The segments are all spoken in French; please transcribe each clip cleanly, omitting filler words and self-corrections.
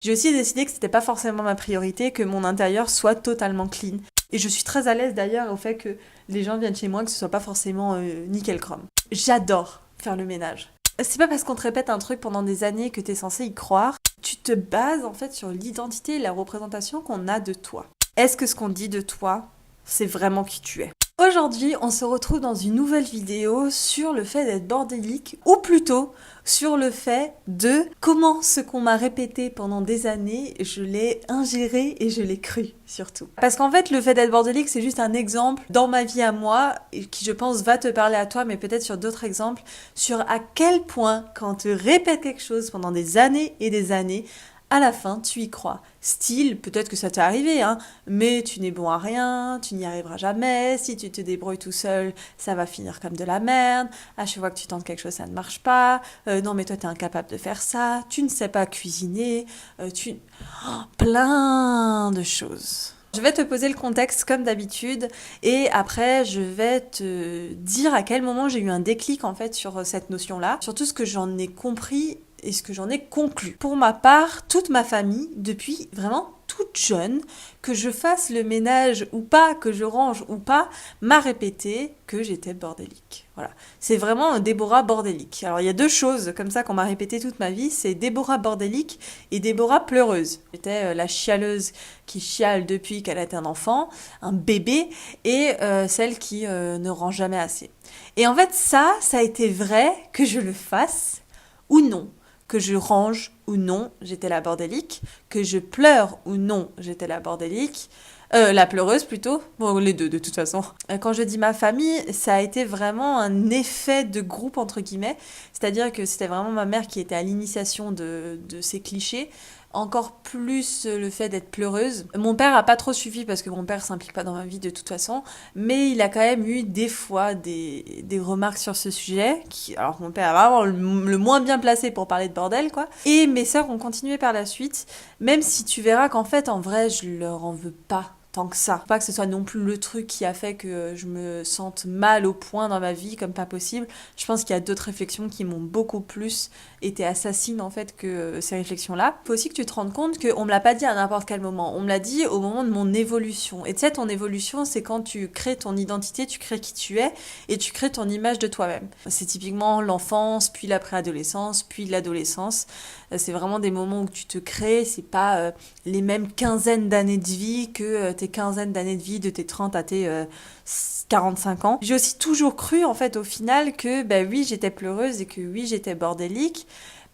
J'ai aussi décidé que c'était pas forcément ma priorité, que mon intérieur soit totalement clean. Et je suis très à l'aise d'ailleurs au fait que les gens viennent chez moi, que ce soit pas forcément nickel chrome. J'adore faire le ménage. C'est pas parce qu'on te répète un truc pendant des années que t'es censé y croire. Tu te bases en fait sur l'identité et la représentation qu'on a de toi. Est-ce que ce qu'on dit de toi, c'est vraiment qui tu es? Aujourd'hui, on se retrouve dans une nouvelle vidéo sur le fait d'être bordélique, ou plutôt sur le fait de comment ce qu'on m'a répété pendant des années, je l'ai ingéré et je l'ai cru surtout. Parce qu'en fait, le fait d'être bordélique, c'est juste un exemple dans ma vie à moi, qui je pense va te parler à toi, mais peut-être sur d'autres exemples, sur à quel point quand on te répète quelque chose pendant des années et des années, à la fin, tu y crois. Style, peut-être que ça t'est arrivé, hein, mais tu n'es bon à rien, tu n'y arriveras jamais, si tu te débrouilles tout seul, ça va finir comme de la merde, à chaque fois que tu tentes quelque chose, ça ne marche pas, non mais toi t'es incapable de faire ça, tu ne sais pas cuisiner, plein de choses. Je vais te poser le contexte comme d'habitude et après je vais te dire à quel moment j'ai eu un déclic en fait sur cette notion-là, surtout ce que j'en ai compris et ce que j'en ai conclu. Pour ma part, toute ma famille, depuis vraiment toute jeune, que je fasse le ménage ou pas, que je range ou pas, m'a répété que j'étais bordélique. Voilà. C'est vraiment un Déborah bordélique. Alors il y a deux choses comme ça qu'on m'a répété toute ma vie, c'est Déborah bordélique et Déborah pleureuse. J'étais la chialeuse qui chiale depuis qu'elle est un enfant, un bébé, et celle qui ne range jamais assez. Et en fait ça a été vrai que je le fasse ou non. Que je range ou non, j'étais la bordélique. Que je pleure ou non, j'étais la bordélique. La pleureuse plutôt. Bon, les deux de toute façon. Quand je dis ma famille, ça a été vraiment un effet de groupe entre guillemets. C'est-à-dire que c'était vraiment ma mère qui était à l'initiation de ces clichés. Encore plus le fait d'être pleureuse. Mon père a pas trop suivi parce que mon père s'implique pas dans ma vie de toute façon, mais il a quand même eu des fois des remarques sur ce sujet. Alors mon père est vraiment le moins bien placé pour parler de bordel quoi. Et mes sœurs ont continué par la suite, même si tu verras qu'en fait en vrai je leur en veux pas tant que ça. Pas que ce soit non plus le truc qui a fait que je me sente mal au point dans ma vie, comme pas possible. Je pense qu'il y a d'autres réflexions qui m'ont beaucoup plus été assassines en fait que ces réflexions-là. Il faut aussi que tu te rendes compte qu'on me l'a pas dit à n'importe quel moment. On me l'a dit au moment de mon évolution. Et tu sais, ton évolution, c'est quand tu crées ton identité, tu crées qui tu es et tu crées ton image de toi-même. C'est typiquement l'enfance, puis la préadolescence, puis l'adolescence. C'est vraiment des moments où tu te crées, c'est pas les mêmes quinzaines d'années de vie que tes quinzaines d'années de vie de tes 30 à tes 45 ans. J'ai aussi toujours cru en fait au final que oui j'étais pleureuse et que oui j'étais bordélique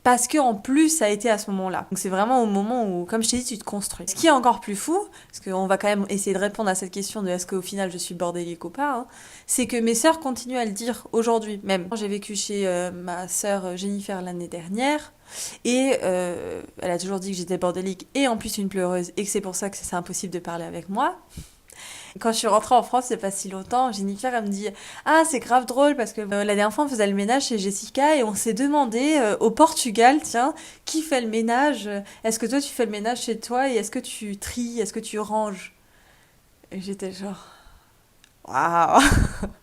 parce que en plus ça a été à ce moment-là. Donc c'est vraiment au moment où, comme je t'ai dit, tu te construis. Ce qui est encore plus fou, parce qu'on va quand même essayer de répondre à cette question de est-ce qu'au final je suis bordélique ou pas, hein, c'est que mes sœurs continuent à le dire aujourd'hui même. J'ai vécu chez ma sœur Jennifer l'année dernière. Et elle a toujours dit que j'étais bordélique et en plus une pleureuse et que c'est pour ça que c'est impossible de parler avec moi. Quand je suis rentrée en France, c'est pas si longtemps, Jennifer, elle me dit « Ah, c'est grave drôle parce que la dernière fois, on faisait le ménage chez Jessica et on s'est demandé au Portugal, tiens, qui fait le ménage? Est-ce que toi, tu fais le ménage chez toi et est-ce que tu tries? Est-ce que tu ranges ?» Et j'étais genre « Waouh !»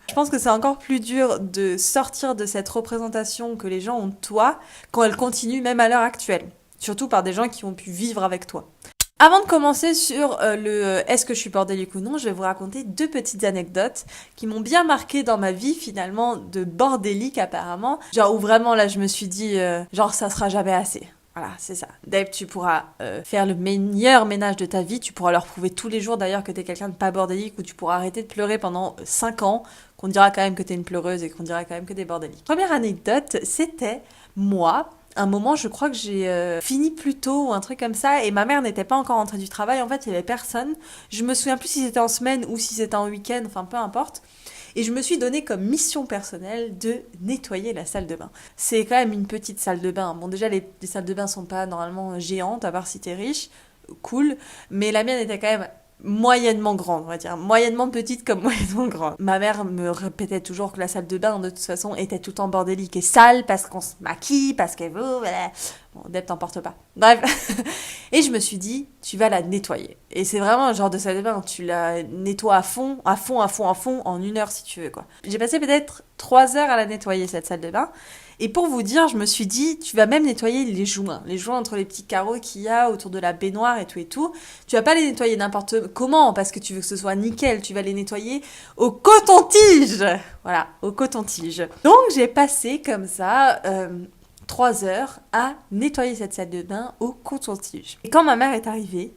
Je pense que c'est encore plus dur de sortir de cette représentation que les gens ont de toi quand elle continue même à l'heure actuelle. Surtout par des gens qui ont pu vivre avec toi. Avant de commencer sur est-ce que je suis bordélique ou non, je vais vous raconter deux petites anecdotes qui m'ont bien marqué dans ma vie finalement de bordélique apparemment. Genre où vraiment là je me suis dit genre ça sera jamais assez. Voilà, c'est ça. Dave, tu pourras faire le meilleur ménage de ta vie, tu pourras leur prouver tous les jours d'ailleurs que t'es quelqu'un de pas bordélique ou tu pourras arrêter de pleurer pendant 5 ans, qu'on dira quand même que t'es une pleureuse et qu'on dira quand même que t'es bordélique. Première anecdote, c'était moi. Un moment, je crois que j'ai fini plus tôt ou un truc comme ça et ma mère n'était pas encore rentrée du travail. En fait, il y avait personne. Je me souviens plus si c'était en semaine ou si c'était en week-end, enfin peu importe. Et je me suis donné comme mission personnelle de nettoyer la salle de bain. C'est quand même une petite salle de bain. Bon, déjà, les salles de bain sont pas normalement géantes, à part si t'es riche. Cool. Mais la mienne était quand même moyennement grande, on va dire. Moyennement petite comme moyennement grande. Ma mère me répétait toujours que la salle de bain, de toute façon, était tout le temps bordélique et sale parce qu'on se maquille, parce qu'elle veut... Voilà. Bon, Deb t'en porte pas. Bref. Et je me suis dit, tu vas la nettoyer. Et c'est vraiment un genre de salle de bain, tu la nettoies à fond, à fond, à fond, à fond, en 1 heure si tu veux, quoi. J'ai passé peut-être 3 heures à la nettoyer, cette salle de bain. Et pour vous dire, je me suis dit, tu vas même nettoyer les joints entre les petits carreaux qu'il y a autour de la baignoire et tout et tout. Tu vas pas les nettoyer n'importe comment parce que tu veux que ce soit nickel, tu vas les nettoyer au coton-tige. Voilà, au coton-tige. Donc j'ai passé comme ça 3 heures à nettoyer cette salle de bain au coton-tige. Et quand ma mère est arrivée,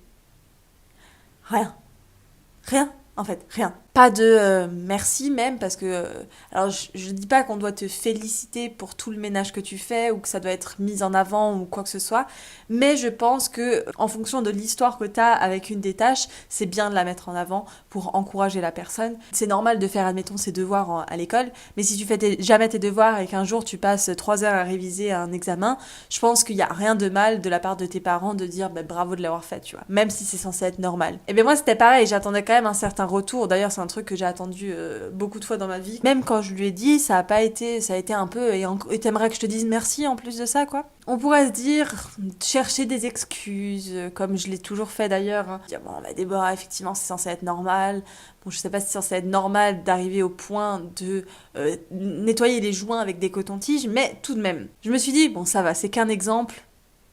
rien. Rien, en fait, rien. Pas de merci même, parce que... alors, je dis pas qu'on doit te féliciter pour tout le ménage que tu fais, ou que ça doit être mis en avant, ou quoi que ce soit, mais je pense que, en fonction de l'histoire que t'as avec une des tâches, c'est bien de la mettre en avant pour encourager la personne. C'est normal de faire, admettons, ses devoirs à l'école, mais si tu fais jamais tes devoirs et qu'un jour tu passes 3 heures à réviser un examen, je pense qu'il y a rien de mal de la part de tes parents de dire bravo de l'avoir fait, tu vois, même si c'est censé être normal. Et bien moi c'était pareil, j'attendais quand même un certain retour. D'ailleurs c'est un truc que j'ai attendu beaucoup de fois dans ma vie. Même quand je lui ai dit, ça a été un peu et t'aimerais que je te dise merci en plus de ça, quoi. On pourrait se dire, chercher des excuses, comme je l'ai toujours fait d'ailleurs. Hein. Dire, bon, Déborah, effectivement, c'est censé être normal. Bon, je sais pas si c'est censé être normal d'arriver au point de nettoyer les joints avec des cotons-tiges, mais tout de même. Je me suis dit, bon, ça va, c'est qu'un exemple.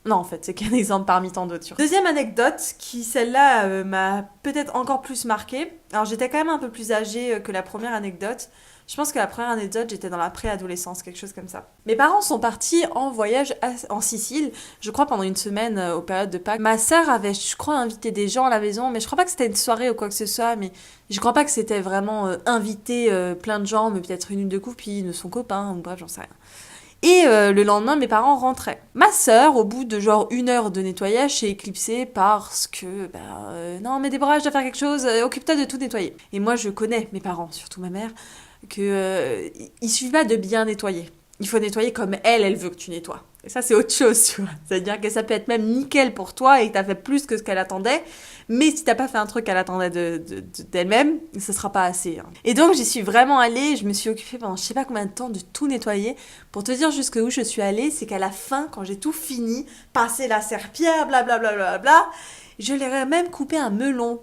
Non, en fait, c'est qu'un exemple parmi tant d'autres. Deuxième anecdote, qui celle-là m'a peut-être encore plus marquée. Alors, j'étais quand même un peu plus âgée que la première anecdote. Je pense que la première anecdote, j'étais dans la préadolescence, quelque chose comme ça. Mes parents sont partis en voyage en Sicile, je crois pendant une semaine aux périodes de Pâques. Ma sœur avait, je crois, invité des gens à la maison, mais je crois pas que c'était une soirée ou quoi que ce soit, mais je crois pas que c'était vraiment invité plein de gens, mais peut-être une ou deux copines de son copain, ou bref, j'en sais rien. Et le lendemain, mes parents rentraient. Ma sœur, au bout de genre 1 heure de nettoyage, s'est éclipsée parce que, non mais Déborah, je dois faire quelque chose, occupe-toi de tout nettoyer. Et moi, je connais mes parents, surtout ma mère, que il suffit pas de bien nettoyer. Il faut nettoyer comme elle veut que tu nettoies. Et ça, c'est autre chose, tu vois. C'est-à-dire que ça peut être même nickel pour toi et que t'as fait plus que ce qu'elle attendait. Mais si t'as pas fait un truc qu'elle attendait d'elle-même, ce sera pas assez. Hein. Et donc, j'y suis vraiment allée. Je me suis occupée pendant je sais pas combien de temps de tout nettoyer. Pour te dire jusqu'où je suis allée, c'est qu'à la fin, quand j'ai tout fini, passer la serpillière, blablabla, je l'ai même coupé un melon.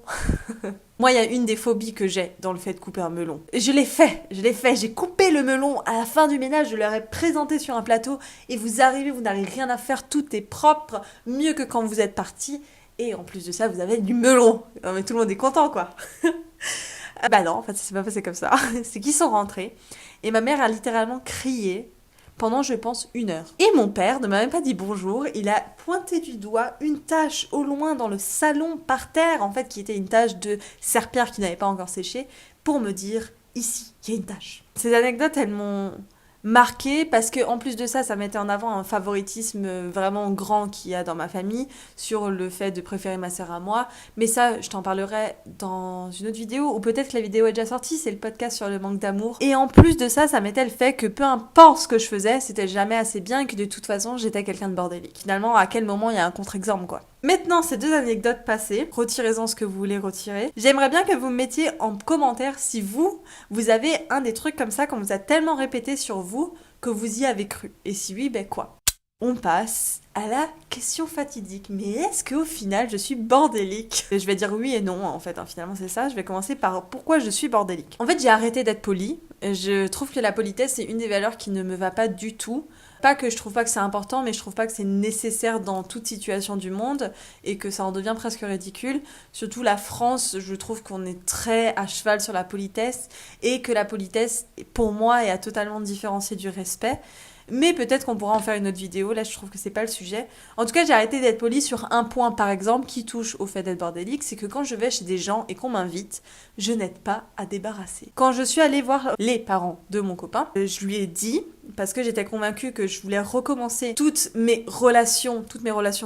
Moi, il y a une des phobies que j'ai dans le fait de couper un melon. Et je l'ai fait. J'ai coupé le melon à la fin du ménage, je leur ai présenté sur un plateau et vous arrivez, vous n'avez rien à faire, tout est propre, mieux que quand vous êtes parti. Et en plus de ça, vous avez du melon. Non, mais tout le monde est content, quoi. Non, en fait, ça s'est pas passé comme ça. C'est qu'ils sont rentrés et ma mère a littéralement crié pendant, je pense, 1 heure. Et mon père ne m'a même pas dit bonjour, il a pointé du doigt une tache au loin dans le salon par terre, en fait, qui était une tache de serpillère qui n'avait pas encore séché, pour me dire, ici, il y a une tache. Ces anecdotes, elles m'ont marquée parce que en plus de ça, ça mettait en avant un favoritisme vraiment grand qu'il y a dans ma famille sur le fait de préférer ma sœur à moi. Mais ça, je t'en parlerai dans une autre vidéo, ou peut-être que la vidéo est déjà sortie, c'est le podcast sur le manque d'amour. Et en plus de ça, ça mettait le fait que peu importe ce que je faisais, c'était jamais assez bien et que de toute façon, j'étais quelqu'un de bordélique. Finalement, à quel moment il y a un contre-exemple, quoi. Maintenant, ces 2 anecdotes passées, retirez-en ce que vous voulez retirer. J'aimerais bien que vous me mettiez en commentaire si vous avez un des trucs comme ça qu'on vous a tellement répété sur vous que vous y avez cru. Et si oui, quoi? On passe à la question fatidique. Mais est-ce qu'au final, je suis bordélique? Je vais dire oui et non, en fait. Finalement, c'est ça. Je vais commencer par pourquoi je suis bordélique. En fait, j'ai arrêté d'être polie. Je trouve que la politesse, c'est une des valeurs qui ne me va pas du tout. Pas que je trouve pas que c'est important, mais je trouve pas que c'est nécessaire dans toute situation du monde et que ça en devient presque ridicule. Surtout la France, je trouve qu'on est très à cheval sur la politesse et que la politesse, pour moi, est à totalement différencier du respect. Mais peut-être qu'on pourra en faire une autre vidéo, là je trouve que c'est pas le sujet. En tout cas, j'ai arrêté d'être polie sur un point par exemple qui touche au fait d'être bordélique, c'est que quand je vais chez des gens et qu'on m'invite, je n'aide pas à débarrasser. Quand je suis allée voir les parents de mon copain, je lui ai dit, parce que j'étais convaincue que je voulais recommencer toutes mes relations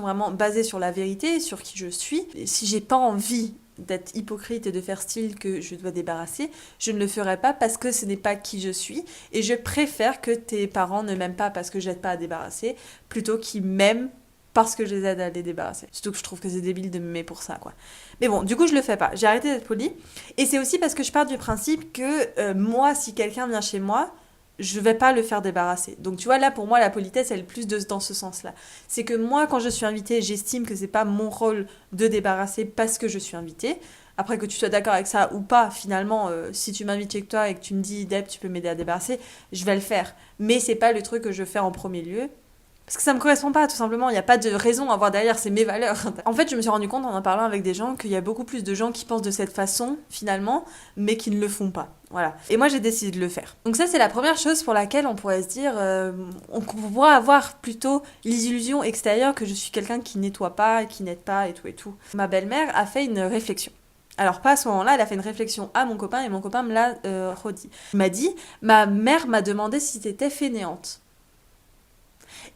vraiment basées sur la vérité, sur qui je suis. Et si j'ai pas envie d'être hypocrite et de faire style que je dois débarrasser, je ne le ferai pas parce que ce n'est pas qui je suis et je préfère que tes parents ne m'aiment pas parce que j'aide pas à débarrasser plutôt qu'ils m'aiment parce que je les aide à les débarrasser. Surtout que je trouve que c'est débile de m'aimer pour ça, quoi. Mais bon, du coup, je le fais pas. J'ai arrêté d'être polie et c'est aussi parce que je pars du principe que moi, si quelqu'un vient chez moi, je vais pas le faire débarrasser. Donc tu vois, là pour moi la politesse elle est plus dans ce sens-là. C'est que moi quand je suis invitée, j'estime que c'est pas mon rôle de débarrasser parce que je suis invitée. Après que tu sois d'accord avec ça ou pas, finalement, si tu m'invites chez toi et que tu me dis, Deb, tu peux m'aider à débarrasser, je vais le faire. Mais c'est pas le truc que je fais en premier lieu. Parce que ça me correspond pas, tout simplement. Il n'y a pas de raison à avoir derrière, c'est mes valeurs. En fait, je me suis rendu compte en parlant avec des gens qu'il y a beaucoup plus de gens qui pensent de cette façon, finalement, mais qui ne le font pas. Voilà. Et moi, j'ai décidé de le faire. Donc ça, c'est la première chose pour laquelle on pourrait se dire, on pourrait avoir plutôt l'illusion extérieure que je suis quelqu'un qui nettoie pas, qui n'aide pas et tout et tout. Ma belle-mère a fait une réflexion. Alors pas à ce moment-là, elle a fait une réflexion à mon copain et mon copain me l'a redit. Il m'a dit, ma mère m'a demandé si t'étais fainéante.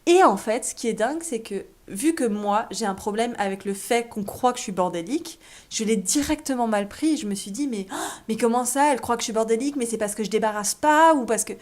Et en fait, ce qui est dingue, c'est que vu que moi, j'ai un problème avec le fait qu'on croit que je suis bordélique, je l'ai directement mal pris. Je me suis dit, mais comment ça, elle croit que je suis bordélique, mais c'est parce que je débarrasse pas ou parce que...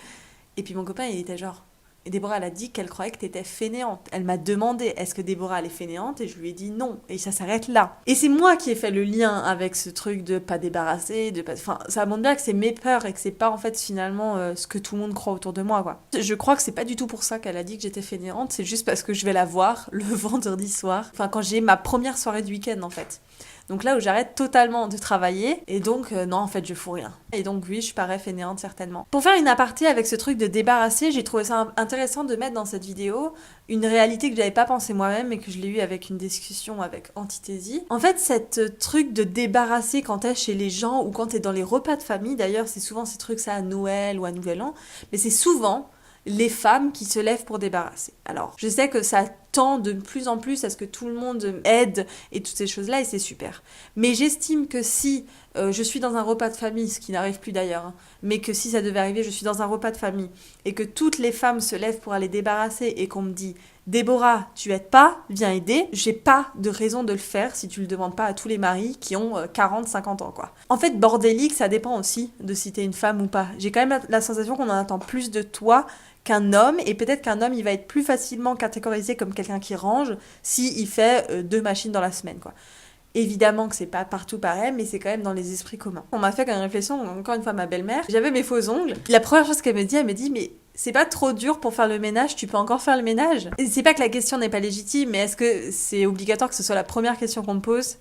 Et puis mon copain, il était genre... Et Déborah, elle a dit qu'elle croyait que t'étais fainéante. Elle m'a demandé, est-ce que Déborah, elle est fainéante? Et je lui ai dit non. Et ça s'arrête là. Et c'est moi qui ai fait le lien avec ce truc de pas débarrasser, de pas... Enfin, ça montre bien que c'est mes peurs et que c'est pas, en fait, finalement, ce que tout le monde croit autour de moi, quoi. Je crois que c'est pas du tout pour ça qu'elle a dit que j'étais fainéante. C'est juste parce que je vais la voir le vendredi soir. Enfin, quand j'ai ma première soirée du week-end, en fait. Donc là où j'arrête totalement de travailler, et donc non, en fait, je fous rien. Et donc oui, je parais fainéante certainement. Pour faire une aparté avec ce truc de débarrasser, j'ai trouvé ça intéressant de mettre dans cette vidéo une réalité que j'avais pas pensé moi-même et que je l'ai eu avec une discussion avec Antithésie. En fait, cette truc de débarrasser quand t'es chez les gens ou quand t'es dans les repas de famille, d'ailleurs, c'est souvent ces trucs ça à Noël ou à Nouvel An, mais c'est souvent les femmes qui se lèvent pour débarrasser. Alors, je sais que ça tend de plus en plus à ce que tout le monde aide et toutes ces choses-là, et c'est super. Mais j'estime que si je suis dans un repas de famille, ce qui n'arrive plus d'ailleurs, hein, mais que si ça devait arriver, je suis dans un repas de famille, et que toutes les femmes se lèvent pour aller débarrasser, et qu'on me dit « Déborah, tu aides pas, viens aider », j'ai pas de raison de le faire si tu le demandes pas à tous les maris qui ont 40, 50 ans, quoi. En fait, bordélique, ça dépend aussi de si t'es une femme ou pas. J'ai quand même la sensation qu'on en attend plus de toi qu'un homme, et peut-être qu'un homme, il va être plus facilement catégorisé comme quelqu'un qui range s'il fait 2 machines dans la semaine, quoi. Évidemment que c'est pas partout pareil, mais c'est quand même dans les esprits communs. On m'a fait quand même réflexion, encore une fois, ma belle-mère. J'avais mes faux ongles. La première chose qu'elle me dit, mais c'est pas trop dur pour faire le ménage, tu peux encore faire le ménage? Et c'est pas que la question n'est pas légitime, mais est-ce que c'est obligatoire que ce soit la première question qu'on me pose?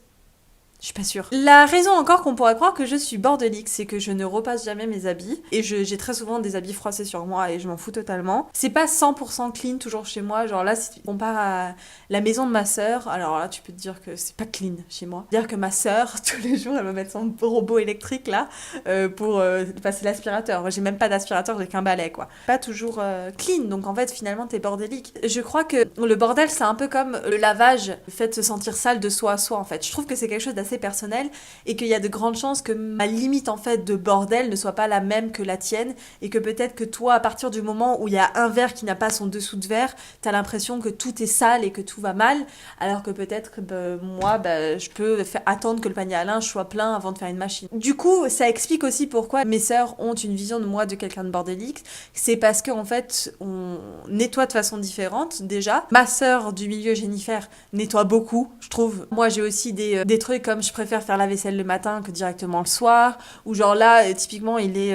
Je suis pas sûre. La raison encore qu'on pourrait croire que je suis bordélique, c'est que je ne repasse jamais mes habits. Et j'ai très souvent des habits froissés sur moi et je m'en fous totalement. C'est pas 100% clean toujours chez moi. Genre là, si tu compares à la maison de ma sœur, alors là, tu peux te dire que c'est pas clean chez moi. Dire que ma sœur, tous les jours, elle va mettre son robot électrique là pour passer l'aspirateur. Moi, j'ai même pas d'aspirateur, j'ai qu'un balai, quoi. Pas toujours clean. Donc en fait, finalement, t'es bordélique. Je crois que le bordel, c'est un peu comme le lavage, le fait de se sentir sale de soi à soi, en fait. Je trouve que c'est quelque chose d'assez personnel et qu'il y a de grandes chances que ma limite en fait de bordel ne soit pas la même que la tienne et que peut-être que toi à partir du moment où il y a un verre qui n'a pas son dessous de verre, t'as l'impression que tout est sale et que tout va mal, alors que peut-être que moi je peux attendre que le panier à linge soit plein avant de faire une machine. Du coup ça explique aussi pourquoi mes sœurs ont une vision de moi de quelqu'un de bordélique, c'est parce que en fait on nettoie de façon différente déjà. Ma sœur du milieu Jennifer nettoie beaucoup, je trouve. Moi j'ai aussi des trucs comme je préfère faire la vaisselle le matin que directement le soir, ou genre là, typiquement, il est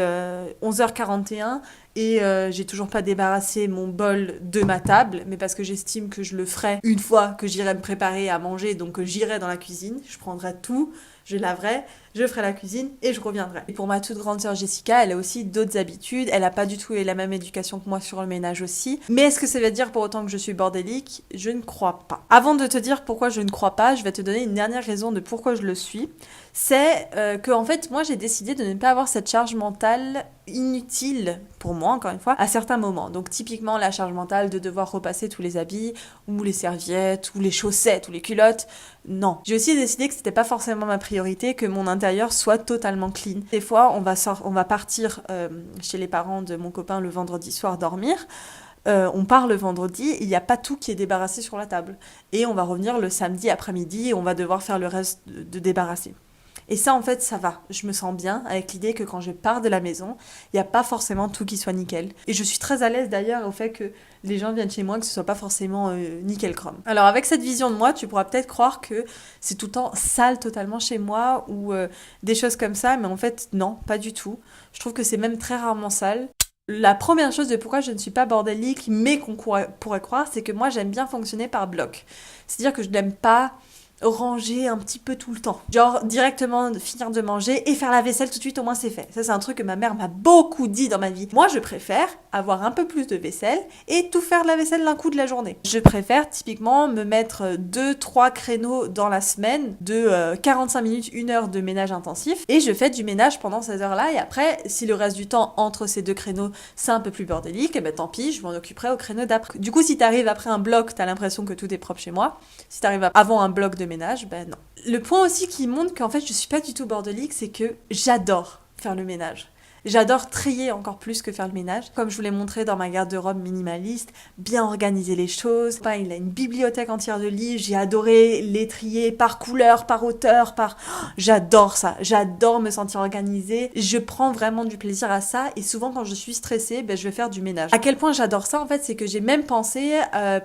11h41 et j'ai toujours pas débarrassé mon bol de ma table, mais parce que j'estime que je le ferai une fois que j'irai me préparer à manger, donc j'irai dans la cuisine, je prendrai tout, je laverai, je ferai la cuisine et je reviendrai. Et pour ma toute grande sœur Jessica, elle a aussi d'autres habitudes, elle a pas du tout eu la même éducation que moi sur le ménage aussi. Mais est-ce que ça veut dire pour autant que je suis bordélique? Je ne crois pas. Avant de te dire pourquoi je ne crois pas, je vais te donner une dernière raison de pourquoi je le suis. C'est que en fait, moi j'ai décidé de ne pas avoir cette charge mentale inutile, pour moi encore une fois, à certains moments. Donc typiquement la charge mentale de devoir repasser tous les habits, ou les serviettes, ou les chaussettes, ou les culottes. Non. J'ai aussi décidé que c'était pas forcément ma priorité, que mon intérieur soit totalement clean. Des fois, on va partir chez les parents de mon copain le vendredi soir dormir. On part le vendredi, il n'y a pas tout qui est débarrassé sur la table. Et on va revenir le samedi après-midi et on va devoir faire le reste de débarrasser. Et ça, en fait, ça va. Je me sens bien avec l'idée que quand je pars de la maison, il n'y a pas forcément tout qui soit nickel. Et je suis très à l'aise d'ailleurs au fait que les gens viennent chez moi, que ce soit pas forcément nickel chrome. Alors avec cette vision de moi, tu pourras peut-être croire que c'est tout le temps sale totalement chez moi ou des choses comme ça, mais en fait, non, pas du tout. Je trouve que c'est même très rarement sale. La première chose de pourquoi je ne suis pas bordélique, mais qu'on pourrait croire, c'est que moi, j'aime bien fonctionner par bloc. C'est-à-dire que je n'aime pas ranger un petit peu tout le temps. Genre directement finir de manger et faire la vaisselle tout de suite, au moins c'est fait. Ça c'est un truc que ma mère m'a beaucoup dit dans ma vie. Moi je préfère avoir un peu plus de vaisselle et tout faire de la vaisselle d'un coup de la journée. Je préfère typiquement me mettre 2-3 créneaux dans la semaine de 45 minutes, 1 heure de ménage intensif et je fais du ménage pendant ces heures-là et après si le reste du temps entre ces 2 créneaux c'est un peu plus bordélique, et ben tant pis, je m'en occuperai au créneau d'après. Du coup si t'arrives après un bloc, t'as l'impression que tout est propre chez moi. Si t'arrives avant un bloc de ménage, ben non. Le point aussi qui montre qu'en fait je suis pas du tout bordélique, c'est que j'adore faire le ménage. J'adore trier encore plus que faire le ménage. Comme je vous l'ai montré dans ma garde-robe minimaliste, bien organiser les choses. Il a une bibliothèque entière de livres, j'ai adoré les trier par couleur, par auteur, par... J'adore ça, j'adore me sentir organisée. Je prends vraiment du plaisir à ça et souvent quand je suis stressée, je vais faire du ménage. À quel point j'adore ça en fait, c'est que j'ai même pensé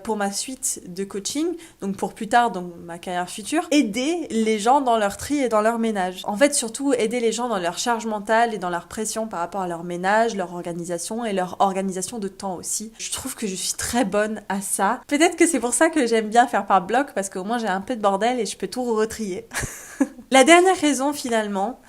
pour ma suite de coaching, donc pour plus tard, donc ma carrière future, aider les gens dans leur tri et dans leur ménage. En fait, surtout aider les gens dans leur charge mentale et dans leur pression par rapport à leur ménage, leur organisation et leur organisation de temps aussi. Je trouve que je suis très bonne à ça. Peut-être que c'est pour ça que j'aime bien faire par bloc, parce qu'au moins j'ai un peu de bordel et je peux tout retrier. La dernière raison finalement,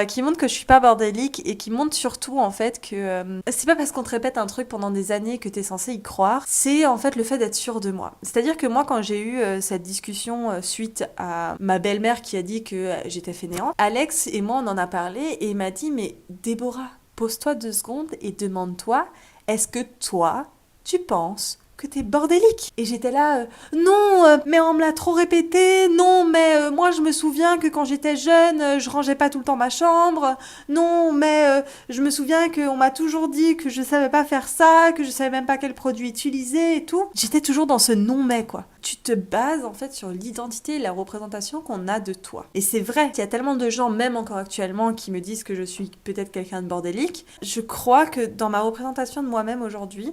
qui montre que je suis pas bordélique et qui montre surtout en fait que c'est pas parce qu'on te répète un truc pendant des années que t'es censé y croire, c'est en fait le fait d'être sûr de moi. C'est-à-dire que moi quand j'ai eu cette discussion suite à ma belle-mère qui a dit que j'étais fainéante, Alex et moi on en a parlé et il m'a dit mais Déborah, pose-toi 2 secondes et demande-toi, est-ce que toi tu penses que t'es bordélique? Et j'étais là, non, mais on me l'a trop répété, non, mais moi je me souviens que quand j'étais jeune, je rangeais pas tout le temps ma chambre, non, mais je me souviens qu'on m'a toujours dit que je savais pas faire ça, que je savais même pas quel produit utiliser et tout. J'étais toujours dans ce non mais quoi. Tu te bases en fait sur l'identité et la représentation qu'on a de toi. Et c'est vrai qu'il y a tellement de gens, même encore actuellement, qui me disent que je suis peut-être quelqu'un de bordélique. Je crois que dans ma représentation de moi-même aujourd'hui,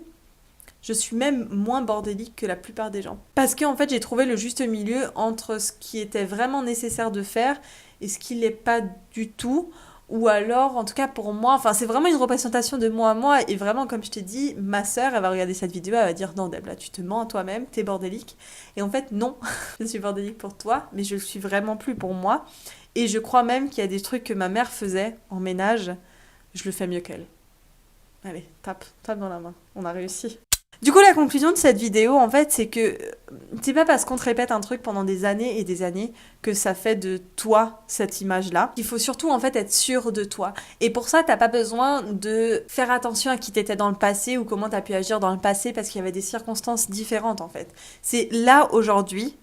je suis même moins bordélique que la plupart des gens. Parce qu'en fait, j'ai trouvé le juste milieu entre ce qui était vraiment nécessaire de faire et ce qui l'est pas du tout. Ou alors, en tout cas pour moi, enfin c'est vraiment une représentation de moi à moi. Et vraiment, comme je t'ai dit, ma sœur, elle va regarder cette vidéo, elle va dire non Deb, là tu te mens à toi-même, t'es bordélique. Et en fait non, je suis bordélique pour toi, mais je le suis vraiment plus pour moi. Et je crois même qu'il y a des trucs que ma mère faisait en ménage, je le fais mieux qu'elle. Allez, tape dans la main, on a réussi. Du coup, la conclusion de cette vidéo, en fait, c'est que c'est pas parce qu'on te répète un truc pendant des années et des années que ça fait de toi cette image-là. Il faut surtout, en fait, être sûr de toi. Et pour ça, t'as pas besoin de faire attention à qui t'étais dans le passé ou comment t'as pu agir dans le passé parce qu'il y avait des circonstances différentes, en fait. C'est là, aujourd'hui,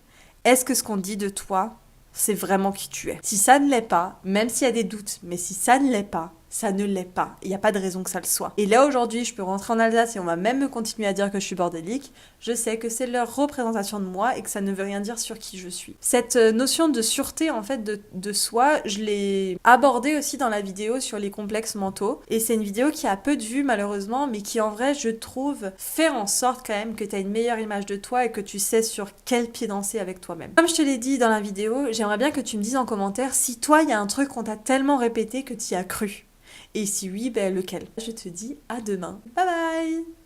est-ce que ce qu'on dit de toi, c'est vraiment qui tu es? Si ça ne l'est pas, même s'il y a des doutes, mais si ça ne l'est pas, ça ne l'est pas. Il n'y a pas de raison que ça le soit. Et là, aujourd'hui, je peux rentrer en Alsace et on va même me continuer à dire que je suis bordélique. Je sais que c'est leur représentation de moi et que ça ne veut rien dire sur qui je suis. Cette notion de sûreté, en fait, de soi, je l'ai abordée aussi dans la vidéo sur les complexes mentaux. Et c'est une vidéo qui a peu de vues, malheureusement, mais qui, en vrai, je trouve, fait en sorte quand même que tu as une meilleure image de toi et que tu sais sur quel pied danser avec toi-même. Comme je te l'ai dit dans la vidéo, j'aimerais bien que tu me dises en commentaire si toi, il y a un truc qu'on t'a tellement répété que tu y as cru. Et si oui, lequel? Je te dis à demain. Bye bye!